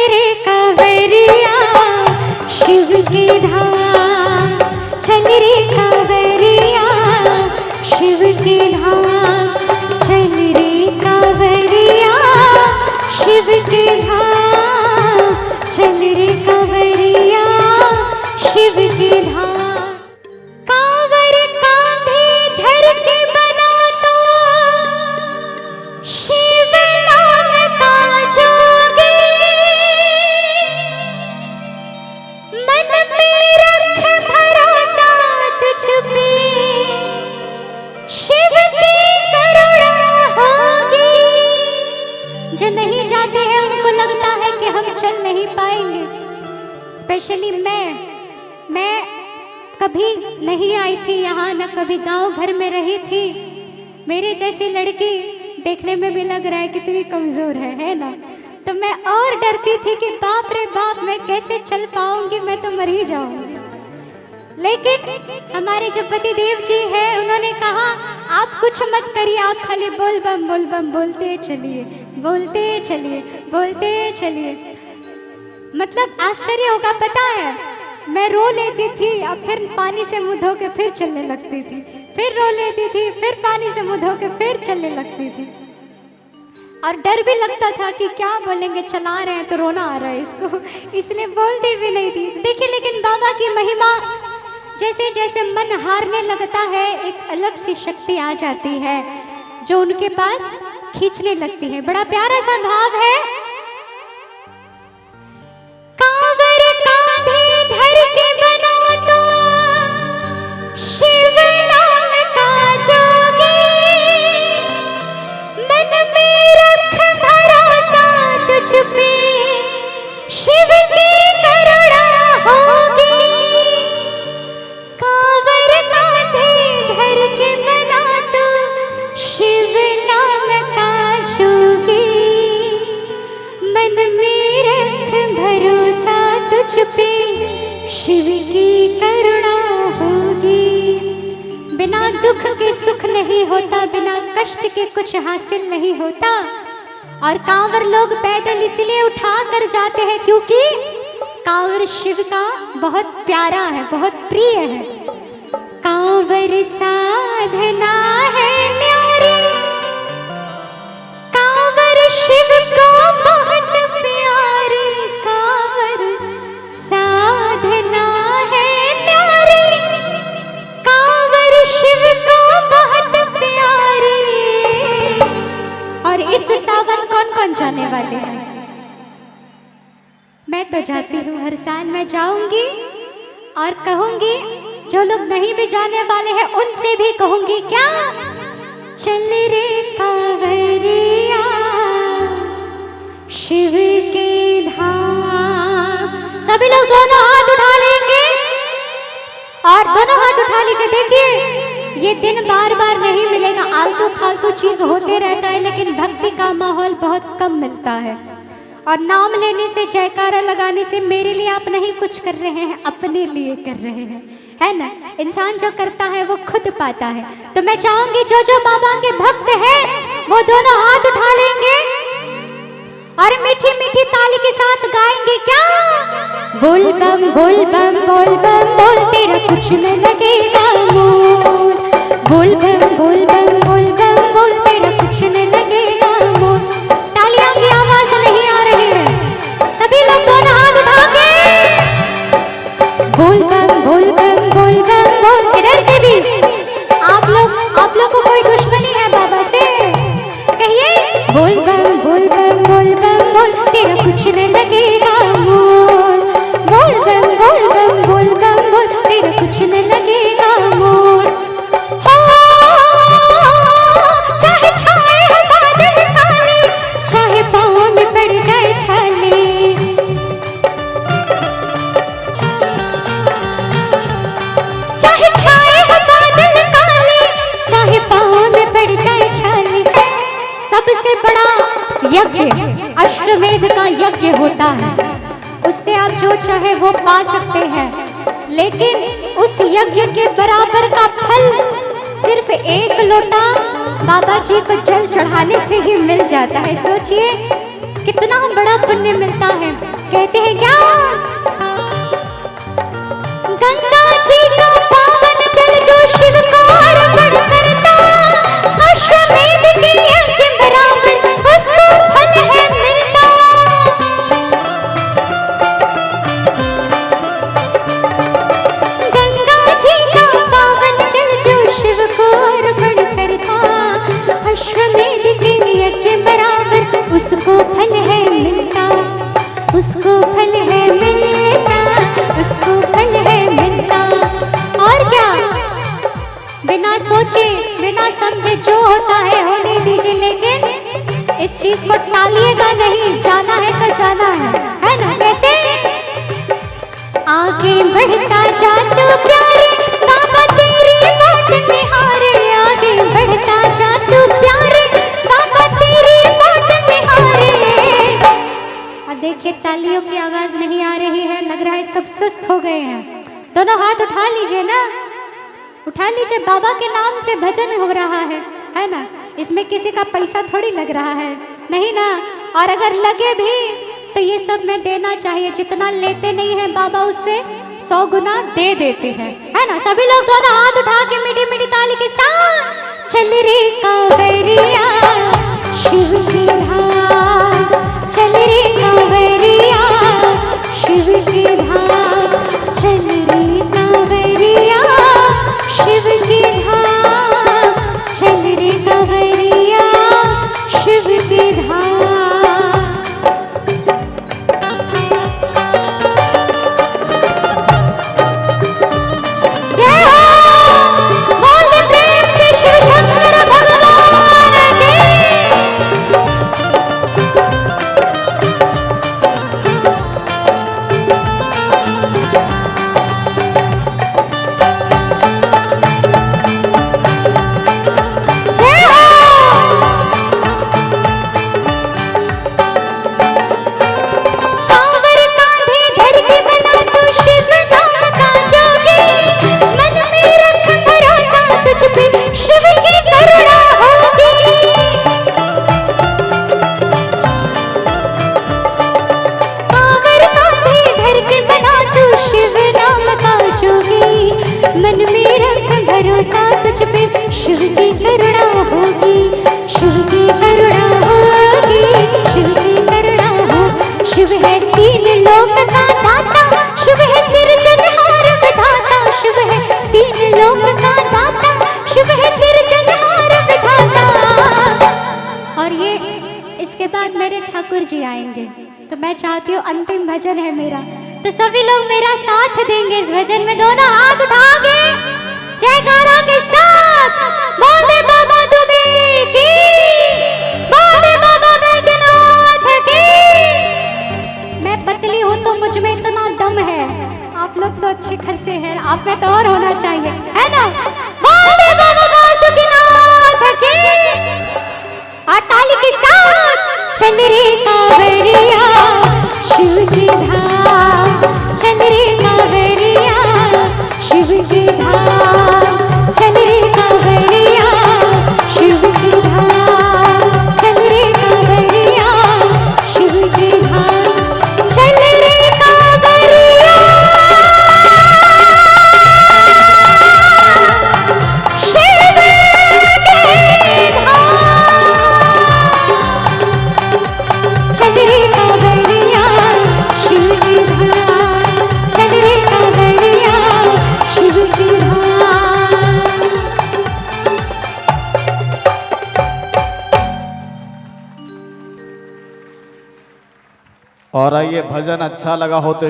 रे कांवरिया शिव के धाम, चल रे कांवरिया शिव के धाम, चल रे कांवरिया शिव के धाम, चल रे कांवरिया शिव के धाम। कांवर कांधे धर के बना तो शिव नाम का जोगी, मन में रख भरोसा तुझ पे शिव की करुणा होगी। जो नहीं जाते हैं उनको लगता है कि हम चल नहीं पाएंगे। स्पेशली मैं कभी नहीं आई थी यहाँ, न कभी गांव घर में रही थी। मेरे जैसी लड़की देखने में भी लग रहा है कितनी कमज़ोर है ना। तो मैं और डरती थी कि बाप रे बाप मैं कैसे चल पाऊंगी, मैं तो मर ही जाऊंगी। लेकिन हमारे जो पति देव जी हैं उन्होंने कहा आप कुछ मत करिए, आप खाली बोल बम बोलते चलिए, बोलते चलिए, बोलते चलिए। मतलब आश्चर्य होगा, पता है मैं रो लेती थी अब फिर पानी से मुंह धो के फिर चलने लगती थी, फिर रो लेती थी, फिर पानी से मुंह धो के फिर चलने लगती थी। और डर भी लगता था कि क्या बोलेंगे, चला रहे हैं तो रोना आ रहा है इसको, इसलिए बोलती भी नहीं थी। देखिए लेकिन बाबा की महिमा, जैसे जैसे मन हारने लगता है एक अलग सी शक्ति आ जाती है जो उनके पास खींचने लगती है। बड़ा प्यारा सा भाव है। कांवर कांधे धर के बना तो शिव नाम का जोगी, मन में रख भरोसा तुझ पे शिव की करुणा होगी। कांवर कांधे धर के बना तो शिव नाम का जोगी, मन में रख भरोसा तुझ पे शिव की करुणा होगी। बिना दुख के सुख नहीं होता, बिना कष्ट के कुछ हासिल नहीं होता। और कांवर लोग पैदल इसलिए उठा कर जाते हैं क्योंकि कांवर शिव का बहुत प्यारा है, बहुत प्रिय है। कांवर साधना है न्यारी, कांवर शिव को बहुत प्यारी, कांवर साधना है न्यारी, कांवर शिव को बहुत प्यारी। और इस सावन कौन कौन जाने वाले हैं? मैं तो जाती हूँ, हर साल मैं जाऊंगी और कहूंगी, जो लोग नहीं भी जाने वाले हैं उनसे भी कहूंगी, क्या चल रे कांवरिया शिव के धाम। सभी लोग दोनों हाथ उठा लेंगे और दोनों हाथ उठा लीजिए। देखिए ये दिन बार बार नहीं मिलेगा, आलतू फालतू चीज होते रहता है, लेकिन भक्ति का माहौल बहुत कम मिलता है। और नाम लेने से, जयकारा लगाने से मेरे लिए आप नहीं कुछ कर रहे हैं, अपने लिए कर रहे हैं, है ना। इंसान जो करता है वो खुद पाता है। तो मैं चाहूंगी जो जो बाबा के भक्त हैं वो दोनों हाथ उठा लेंगे और मीठी मीठी ताली के साथ गाएंगे, क्या बोल बम बोल बम बोल बम बोल, तेरा कुछ न लगेगा मोल। बोल बम बोल बम बोल बम बोल, तेरा कुछ न लगेगा मोल। तालियां की आवाज नहीं आ रही है, सभी लोग दोनों हाथ उठा के बोल बम बोल बम बोल बम बोल। इधर से भी आप लोग को कोई दुश्मनी है बाबा से? कहिए बोल बम बोल बम बोल बम बोल, तेरा कुछ न लगेगा मोल। बोल बम बोल बम बोल, तेरा कुछ न लगेगा मोल। चाहे छाए हो बादल काले, चाहे पाँव में पड़ जाए छाले, चाहे छाए हो बादल काले, चाहे पाँव में पड़ जाए छाले। सबसे बड़ा यज्ञ अश्वमेध का यज्ञ होता है, उससे आप जो चाहे वो पा सकते हैं। लेकिन उस यज्ञ के बराबर का फल सिर्फ एक लोटा बाबा जी को जल चढ़ाने से ही मिल जाता है। सोचिए कितना बड़ा पुण्य मिलता है। कहते हैं क्या, गंगा जी का पावन जल जो शिव को अर्पण करता, अश्वमेध के यज्ञ बराबर उसको फल है मिलता। गंगा जी का पावन जल जो शिव को अर्पण करता, अश्वमेध के यज्ञ बराबर उसको फल है मिलता, उसको फल है मिलता, उसको फल है मिलता। और क्या, बिना सोचे बिना समझे जो होता है होने दीजिए, लेकिन इस चीज को टालिएगा नहीं, जाना है तो जाना है ना। कैसे, आगे बढ़ता जा तू प्यारे, बाबा तेरी बाट निहारे, आगे बढ़ता जा तू प्यारे, बाबा तेरी बाट निहारे। अब देखिए तालियों की आवाज नहीं आ रही है, लग रहा है सब सुस्त हो गए हैं। दोनों हाथ उठा लीजिए ना, उठा लीजिए, बाबा के नाम से भजन हो रहा है ना। इसमें किसी का पैसा थोड़ी लग रहा है, नहीं ना। और अगर लगे भी तो ये सब में देना चाहिए, जितना लेते नहीं है बाबा उससे 100 गुना दे देते हैं, है ना। सभी लोग दोनों हाथ उठा के मीठी मीठी ताली के साथ, चल रे कांवरिया शिव की धाम, चल रे कांवरिया शिव की धाम, चल रे कांवरिया शिव की धाम, चल रे कांवरिया शिव की धाम। जय हो, बोल दे प्रेम से शिव शंकर भगवान की। इसके बाद मेरे ठाकुर जी आएंगे, तो मैं चाहती हूँ अंतिम भजन है मेरा, तो सभी लोग मेरा साथ देंगे इस भजन में। दोनों हाथ उठाओगे जयकारा के साथ, बोल दे बाबा दुबे की, बोल दे बाबा बैद्यनाथ की। मैं पतली हूँ तो मुझ में इतना दम है, आप लोग तो अच्छे खासे हैं, आप में तो और होना चाहिए, है ना। बोल दे बाबा बासुकीनाथ की, और ताली के साथ, चल रे कांवरिया शिव की धाम, चल रे कांवरिया शिव की धाम, चल रे कांवरिया शिव की धाम, चल रे कांवरिया शिव की धाम, चल रे कांवरिया शिव की धाम, चल रे कांवरिया शिव की धाम, चल रे कांवरिया शिव की धाम। और ये भजन अच्छा लगा हो तो